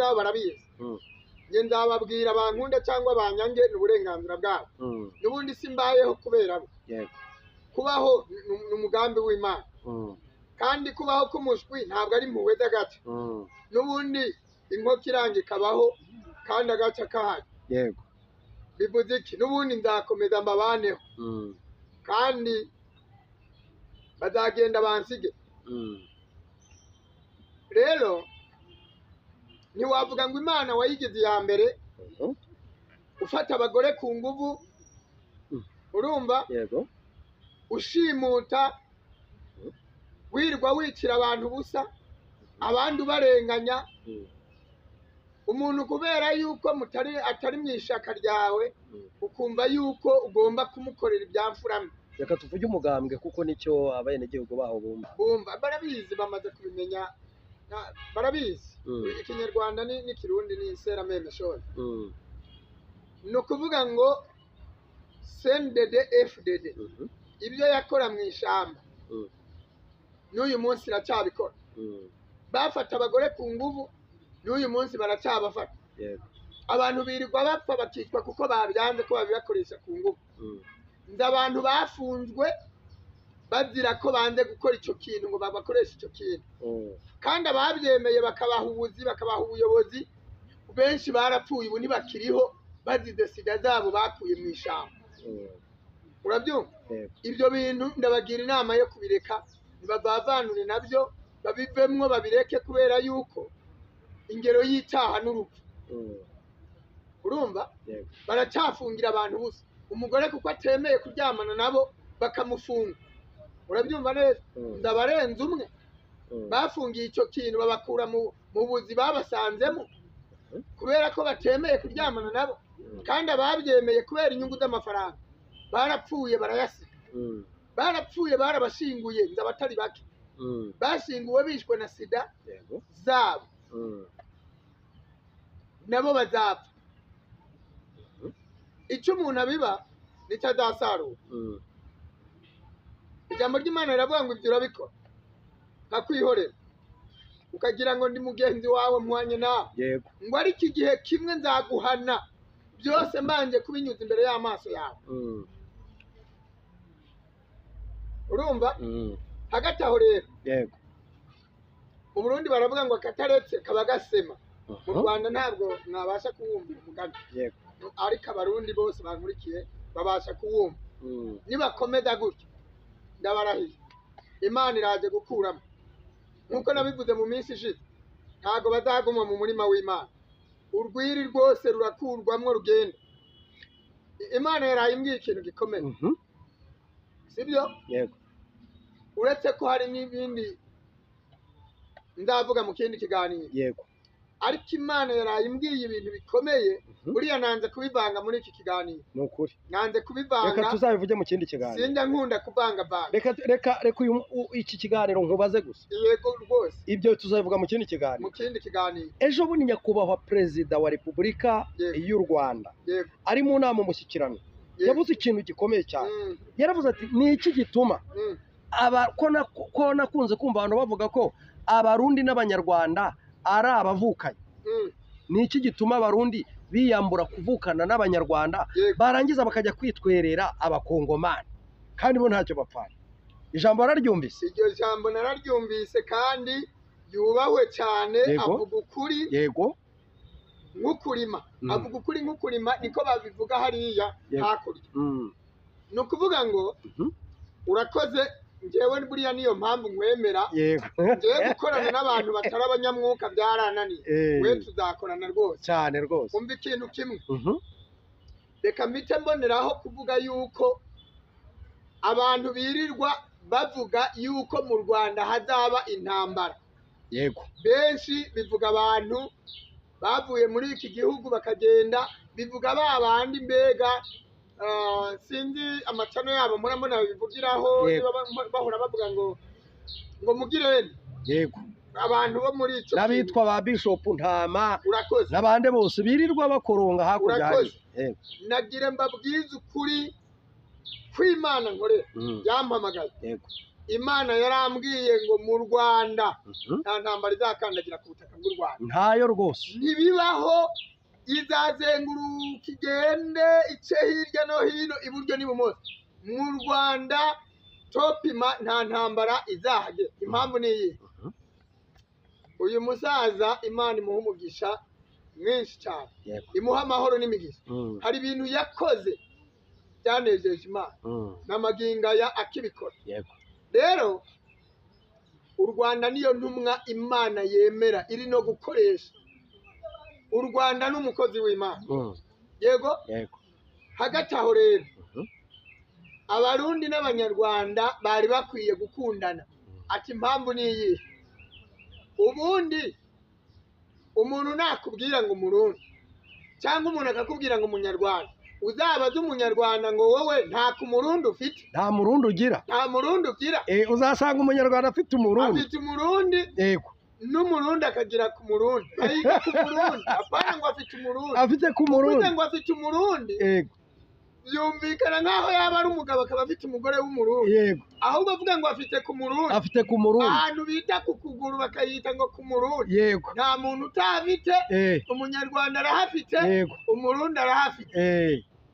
ubwabo barabizi nge nzababwira bankunda cyangwa banyange n'uburenganzira bwabo n'ubundi simbayeho kubera bo kubaho n'umugambi w'Imana kandi kubaho k'umushwi ntabwo ari impuhwe z'agace n'ubundi inkoko iranga ikabaho kandi agace kahari yego bivuze iki n'ubundi nzakomeza mbabaneho kandi bazagenda bansige rero ntiwavuga ngo Imana wayigize iya mbere ufata abagore ku nguvu urumva yego ushimuta wirwa wicira abantu busa abandi ubarenganya umuntu kubera yuko atari mu ishaka ryawe ukumva yuko ugomba kumukorera ibyamfurame reka tuvuge umugambwe kuko nicyo abenegihugu baho bumva barabizi bamaze kubimenya barabizi ikinyarwanda n'ikirundi ni inserameme shora ni ukuvuga ngo CNDD FDD ibyo yakora mu ishamba n'uyu munsi iracyabikora bafata abagore ku nguvu n'uyu munsi baracyabafata abantu birirwa bapfa bakicwa kuko babyanze ko babibakoresha ku nguvu nzi abantu bafunzwe bazira ko banze gukora icyo kintu ngo babakoreshe icyo kintu kandi ababyemeye bakabaha ubuzi bakabaha ubuyobozi benshi barapfuye ubu ntibakiriho bazize sida zabo bakuye mu ishamba urabyumva ibyo bintu ndabagira inama yo kubireka ntibavanure nabyo babivemwo babireke kubera yuko ingero y'icyaha n'urupfu urumva baracyafungira abantu busa umugore kuko atemeye kuryamana nabo bakamufunga urabyumva neza ndabarenze umwe bafungiye icyo kintu babakura mu buzi babasanzemo kubera ko batemeye kuryamana nabo kandi ababyemeye kubera inyungu z'amafaranga barapfuye barayasiga barapfuye barabashinguye nzi abatari bake bashinguwe bishwe na sida zabo nabo bazapfa icyo umuntu abiba nicyo azasarura ijambo ry'Imana riravuga ngo ibyo urabikora nkakwihorera ukagira ngo ndi mugenzi wawe muhanye nawe ngo ariko igihe kimwe nzaguhana byose mbanje kubinyuza imbere y'amaso yawe urumva hagati aho rero mu Burundi baravuga ngo akataretse kaba gasema mu Rwanda ntabwo nabasha kuwumva umugani ariko abarundi bose bankurikiye babasha kuwumva nibakomeza gutyo ndabarahiye Imana iraje gukuramo nkuko nabivuze mu minsi ishize ntago bazaguma mu murima w'Imana urwiri rwose rurakurwamwo rugenda Imana yaraye imbwiye ikintu gikomeye sibyo uretse ko hari n'ibindi ndavuga mu kindi kiganiro ariko Imana yaraye imbwiye ibintu bikomeye buriya nanze kubivanga muri iki kiganiro nukuri nanze kubivanga reka tuzabivuge mu kindi kiganiro sinjya nkunda kuvanga reka iki kiganiro nkubaze gusa yego rwose ibyo tuzabivuga mu kindi kiganiro ejo bundi nyakubahwa perezida wa Repubulika y'u Rwanda ari mu nama umushyikirano yavuze ikintu gikomeye cyane yaravuze ati ni iki gituma ko nakunze kumva abantu bavuga ko abarundi n'abanyarwanda ari abavukanye ni iki gituma abarundi biyambura kuvukana n'abanyarwanda barangiza bakajya kwitwerera abakongomani kandi bo ntacyo bapfana ijambo nararyumvise iryo jambo nararyumvise kandi yubahwe cyane avuga ukuri nk'ukurima avuga ukuri nk'ukurima niko babivuga hariya hakurya ni ukuvuga ngo urakoze njyewe buriya niyo mpamvu nkwemera njyewe gukorana n'abantu batari abanyamwuka byarananiye we tuzakorana rwose cyane rwose umva ikintu kimwe reka mpite mboneraho kuvuga yuko abantu birirwa bavuga yuko mu Rwanda hazaba intambara benshi bivuga abantu bavuye muri iki gihugu bakagenda bivuga babandi mbega sinzi amacano yabo murabona bivugiraho bahora bavuga ngo mugirene abantu bo muri ico nabitwa ba Bishop Ntama n'abande bose birirwa bakoronga hakurya nagire mbabwiza ukuri kw'Imana nkore yampamagaye Imana yarambwiye ngo mu Rwanda nta ntambara izakandagira ku butaka bw'u Rwanda, ntayo rwose, ntibibaho. Izazenguruka igende ice hirya no hino iburyo n'ibumoso. Mu Rwanda topima nta ntambara izahagera. Impamvu ni iyi: uyu musaza Imana imuha umugisha mwinshi cyane, imuha amahoro n'imigisha. Hari ibintu yakoze byanejeje Imana n'amaginga ya akibikora. Rero u Rwanda niyo ntumwa Imana yemera iri no gukoresha. U Rwanda n'umukozi w'Imana. Yego, hagati aho rero Abarundi n'Abanyarwanda bari bakwiye gukundana. Ati impamvu ni iyi: ubundi umuntu nakubwira ngo Umurundi cyangwa umuntu akakubwira ngo Umunyarwanda, uzabaza Umunyarwanda ngo wowe nta kumurundi ufite. Nta murundi ugira, nta murundi ugira. Uzasanga Umunyarwanda afite umurundi, afite umurundi. Yego, n'umurundi akagira ku murundi, ayiga ku murundi. Apana ngo afite umurundi, afite ku murundi. ngo afite umurundi, yego, yumvikana nkaho yaba ari umugabo akaba afite umugore w'umurundi. Yego, ahubwo avuga ngo afite ku murundi, afite ku murundi. Ahantu bita ku kuguru bakayita ngo ku murundi. Yego, nta muntu utafite. Umunyarwanda arahafite, yego, umurundi arahafite.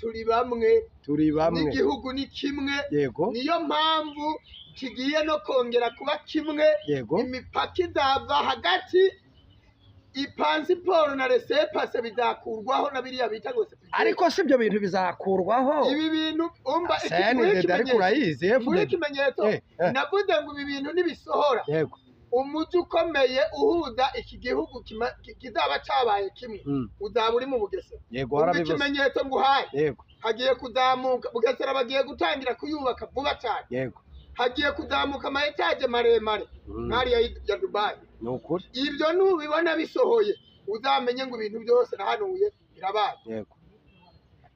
Turi bamwe, turi bamwe, n'igihugu ni kimwe. Yego, niyo mpamvu kigiye no kongera kuba kimwe. Yego, imipaka izava hagati, ipansiporo na resepase bizakurwaho na biriya bita ngo sepike. Ariko si ibyo bintu bizakurwaho. Ibi bintu umva ikimenyetso navuze ngo ibi bintu nibisohora, yego, umujyi ukomeye uhuza iki gihugu kizaba cyabaye kimwe uzaba uri mu Bugesera. Yego, harabivuze ikimenyetso nguhaye. Yego, hagiye kuzamuka Bugesera, bagiye gutangira kuyubaka vuba cyane. Yego, hagiye kuzamuka ama etaje maremare nk'ariya ya Dubai. Nukuri ibyo nubibona bisohoye uzamenye ngo ibintu byose nahanuye birabaye. Yego,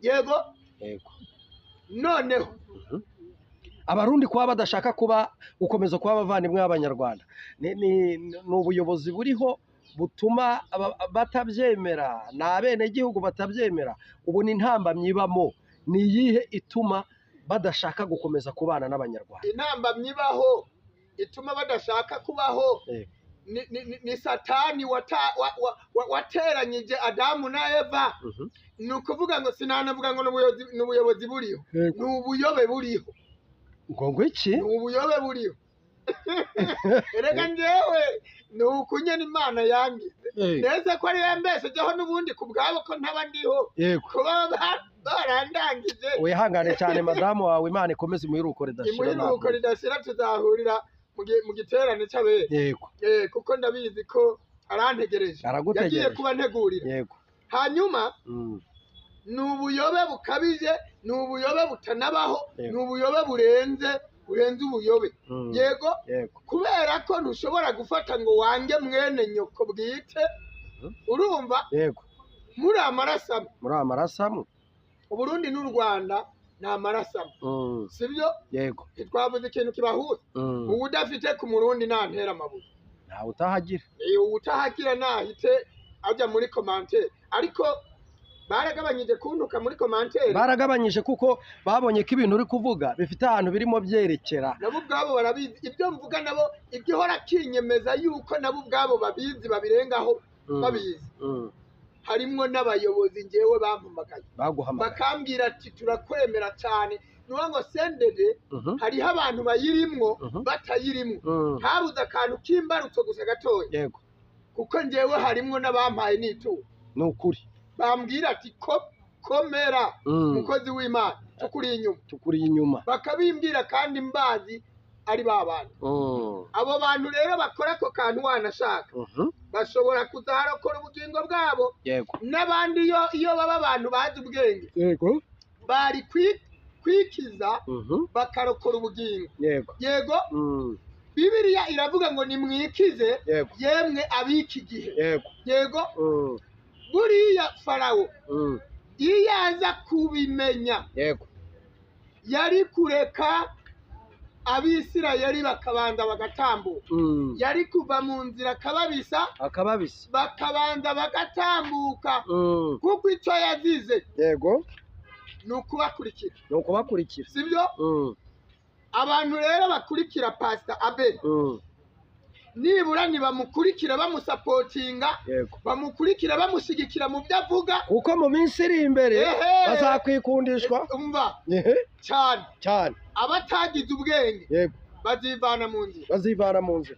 yego, yego. Noneho Abarundi kuba badashaka gukomeza kuba abavandimwe b'Abanyarwanda ni ubuyobozi buriho butuma batabyemera, ni abenegihugu batabyemera. Ubu ni intambamyi ibamo ni iyihe ituma badashaka gukomeza kubana n'Abanyarwanda? Intambamyi ibaho ituma badashaka kubaho ni Satani wateranyije Adamu na Eva. Ni ukuvuga ngo sinanavuga ngo ni ubuyobozi buriho, ni ubuyobe buriho. Ngo iki? Ni ubuyobe buriho. Erega njyewe ni ukunyena Imana yangize neza ko ari yambeshejeho n'ubundi ku bwabo ko ntaba ndiho. Kuba barandangije. Wihangane cyane madamu wawe, Imana ikomeze imuhiruko ridashira. Imuhiruko ridashira, tuzahurira mu giterane cy'abera. Yego, kuko ndabizi ko arantegereje, yagiye kuba ntegurira. Yego, hanyuma ni ubuyobe bukabije, ni ubuyobe butanabaho, ni ubuyobe burenze ubuyobe. Yego, kubera ko ntushobora gufata ngo wange mwene nyoko bwite. Urumva? Yego, muri amarasamwe, muri amarasamwe. Uburundi n'u Rwanda ni amarasamwe, sibyo? Yego, twavuze ikintu kibahuza. Ubu udafite ku murundi ntantera amabuye, ntawe utahagira. Utahagira nahite ajya muri commentaire. Ariko baragabanyije kuntuka muri commentaire, baragabanyije kuko babonye ko ibintu uri kuvuga bifite ahantu birimo byerekera. Nabo ubwabo barabizi ibyo mvuga, nabo igihora kinyemeza yuko nabo ubwabo babizi, babirengaho babizi. Harimwo n'abayobozi ngewe bampamagaye bakambwira ati turakwemera cyane. Nuwa ngo sendede hariho abantu bayirimwo batayirimwo, habuze akantu k'imbarutso gusa gatoya. Yego, kuko ngewe harimwo n'abampaye n'ituro. Ni ukuri bambwira ati komera umukozi w'Imana, tukuri inyuma. Bakabimbwira kandi mbazi ari babandi. Abo bantu rero bakora ako kantu wanashaka bashobora kuzarokora ubugingo bwabo. Yego, n'abandi iyo baba abantu bazi ubwenge. Yego, bari kwikiza bakarokora ubugingo. Yego, yego. Bibiliya iravuga ngo nimwikize yemwe abiki gihe. Yego, yego. Buriya Farawo iyo yaza kubimenya, yego, yari kureka Abisirayeli bakabanza bagatambuka. Yari kuva mu nzira akababisa bakabanza bagatambuka, kuko icyo yazize. Yego, ni ukubakurikira, sibyo? abantu rero bakurikira Pastor Abel nibura nibamukurikira bamusapotinga bamukurikira bamushyigikira mu byo avuga kuko mu minsi iri imbere bazakwikundishwa cyane abatagize ubwenge bazivana mu nzira bazivana mu nzira.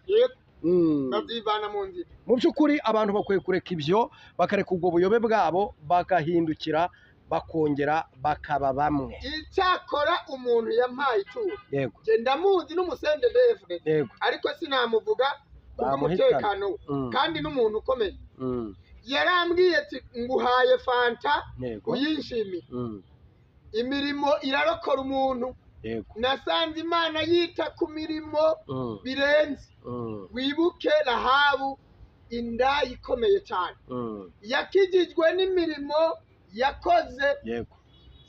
Mu by'ukuri abantu bakwiye kureka ibyo bakareka ubwo buyobe bwabo bagahindukira bakongera bakaba bamwe. Icyakora umuntu yampaye ituro genda muzi n'umusende David ariko sinamuvuga umutekano kandi n'umuntu ukomeye yarambwiye ati nguhaye fanta uyinshimire imirimo irarokora umuntu nasanze Imana yita ku mirimo birenze wibuke Rahabu inda ikomeye cyane yakijijwe n'imirimo yakoze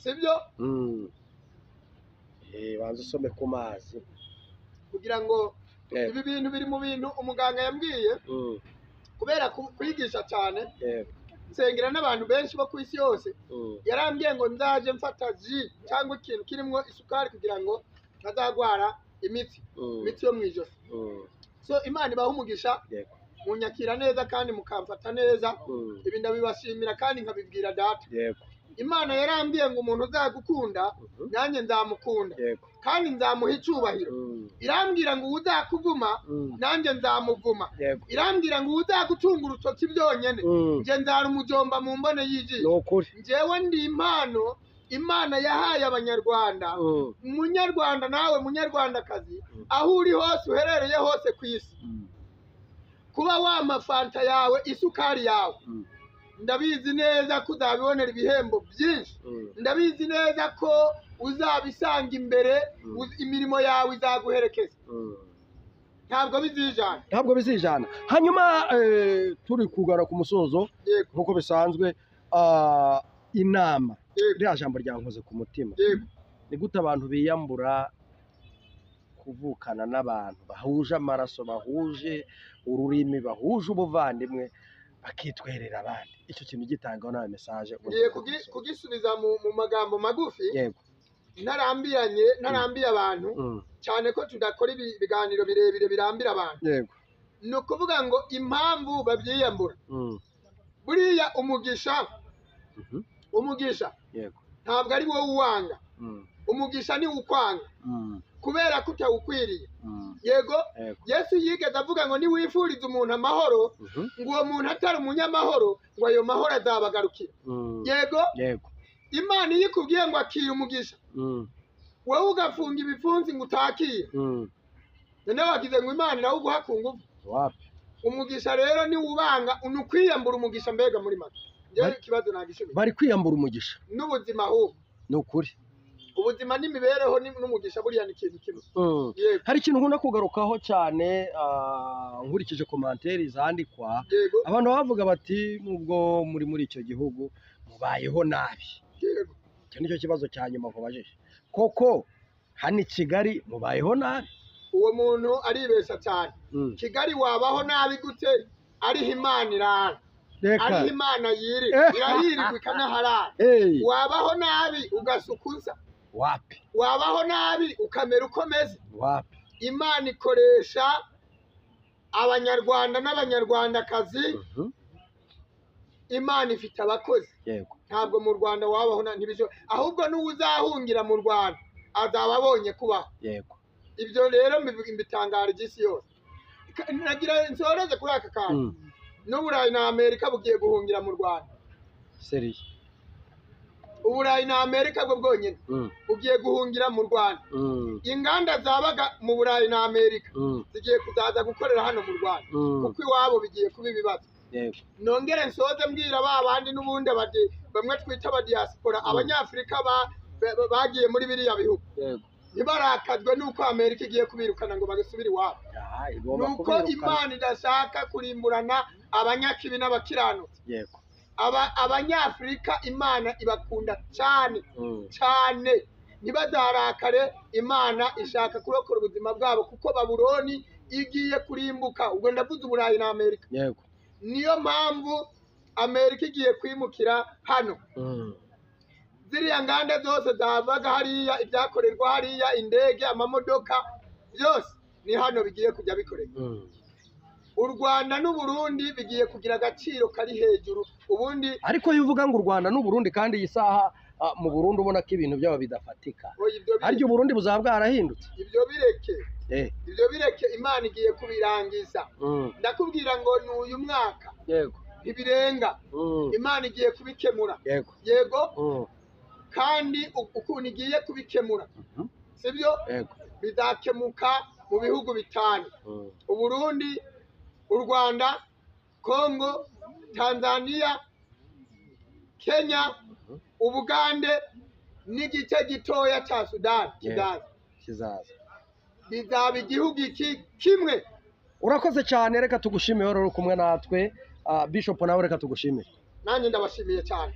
sibyo banza usome ku mazi kugira ngo ibi bintu biri mu bintu umuganga yambwiye kubera kwigisha cyane nsengera n'abantu benshi bo ku isi yose yarambwiye ngo nzaje mfata ji cyangwa ikintu kirimo isukari kugira ngo ntazagwara imitsi yo mu ijosi. So Imana ibaha umugisha munyakira neza kandi mukamfata neza ibi ndabibashimira kandi nkabibwira data. Imana yarambwiye ngo umuntu uzagukunda nanjye nzamukunda kandi nzamuha icyubahiro. Irambwira ngo uzakuvuma nanjye nzamuvuma. Irambwira ngo uzagutunga urutoki byonyine nje nzara umujomba mu mbone y'ijisho. Njyewe ndi impano Imana yahaye abanyarwanda. Umunyarwanda nawe munyarwandakazi aho uri hose uherereye hose ku isi kuba wamafanta yawe isukari yawe ndabizi neza ko uzabibonera ibihembo byinshi. Ndabizi neza ko uzabisanga imbere imirimo yawe izaguherekeza ntabwo bizijana. Hanyuma turi kugana ku musozo nk'uko bisanzwe inama rya jambo ryankoze ku mutima ni gute abantu biyambura kuvukana n'abantu bahuje amaraso bahuje ururimi bahuje ubuvandimwe bakitwerera abandi. Icyo kintu gitangaho nawe message ngiye kugisubiza mu magambo magufi ntarambiye abantu cyane ko tudakora ibiganiro birebire birambira abantu. Ni ukuvuga ngo impamvu babyiyambura buriya umugisha ntabwo ari wowe uwanga umugisha ni ukwanga kubera ko utawukwiriye. Yesu yigeze avuga ngo niwifuriza umuntu amahoro ngo uwo muntu atari umunyamahoro ngo ayo mahoro azabagarukira. Imana iyo ikubwiye ngo akira umugisha wowe ugafunga ibipfunsi ngo utakire noneho wagize ngo Imana irawuguha ku ngufu. Umugisha rero ni ubanga unukwiyambura umugisha mbega muri make ikibazo nagishubije bari kwiyambura umugisha n'ubuzima ahubwo ni ukuri ubuzima n'imibereho n'umugisha buriya ni ikintu kimwe. Hari ikintu nkunda kugarukaho cyane nkurikije komanteri zandikwa abantu bavuga bati nubwo muri icyo gihugu mubayeho nabi. Icyo nicyo kibazo cya nyuma nkubajije koko hano i Kigali mubayeho nabi. Uwo muntu aribeshya cyane. Kigali wabaho nabi gute ariho Imana irara ariho Imana irahirirwa ikanaharara. Wabaho nabi ugasukuza wabaho nabi ukamera ukomeze. Imana ikoresha abanyarwanda n'abanyarwandakazi. Imana ifite abakozi ntabwo mu Rwanda wabaho ahubwo n'uzahungira mu Rwanda azaba abonye kubaho. Ibyo rero mbitangara isi yose. Nagira nsoreze kuri aka kantu n'Uburayi na Amerika bugiye guhungira mu Rwanda. Uburayi na Amerika bwo bwonyine bugiye guhungira mu Rwanda. Inganda zabaga mu Burayi na Amerika zigiye kuzaza gukorera hano mu Rwanda kuko iwabo bigiye kuba ibibazo. Nongere nsoze mbwira babandi n'ubundi bamwe twita aba diaspora abanyafrika bagiye muri biriya bihugu ntibarakazwe nuko Amerika igiye kubirukana ngo bagasubire iwabo. Nuko Imana idashaka kurimburana abanyakibi n'abakiranutsi. Abanyafrika Imana ibakunda cyane cyane ntibazarakare. Imana ishaka kurokora ubuzima bwabo kuko Babuloni igiye kurimbuka. Ubwo ndavuze Uburayi na Amerika. Niyo mpamvu Amerika igiye kwimukira hano. ziriya nganda zose zavaga hariya, ibyakorerwa hariya, indege, amamodoka, byose ni hano bigiye kujya bikorerwa. U Rwanda n'u Burundi bigiye kugira agaciro kari hejuru. Ubundi ariko iyo uvuga ngo u Rwanda n'u Burundi kandi iyi saha mu Burundi ubona ko ibintu byabo bidafatika, ariko u Burundi buzaba bwarahindutse. Ibyo bireke Imana igiye kubirangiza. Ndakubwira ngo ni uyu mwaka, yego, ntibirenga, Imana igiye kubikemura. Yego, kandi ukuntu igiye kubikemura, sibyo, bizakemuka mu bihugu bitanu: u Burundi, u Rwanda, Kongo, Tanzania, Kenya, Ubugande n'igice gitoya cya Sudani kizaza. Bizaba igihugu kimwe. Urakoze cyane, reka tugushimire, uri kumwe natwe. Bishop nawe reka tugushimire. Nanjye ndabashimiye cyane.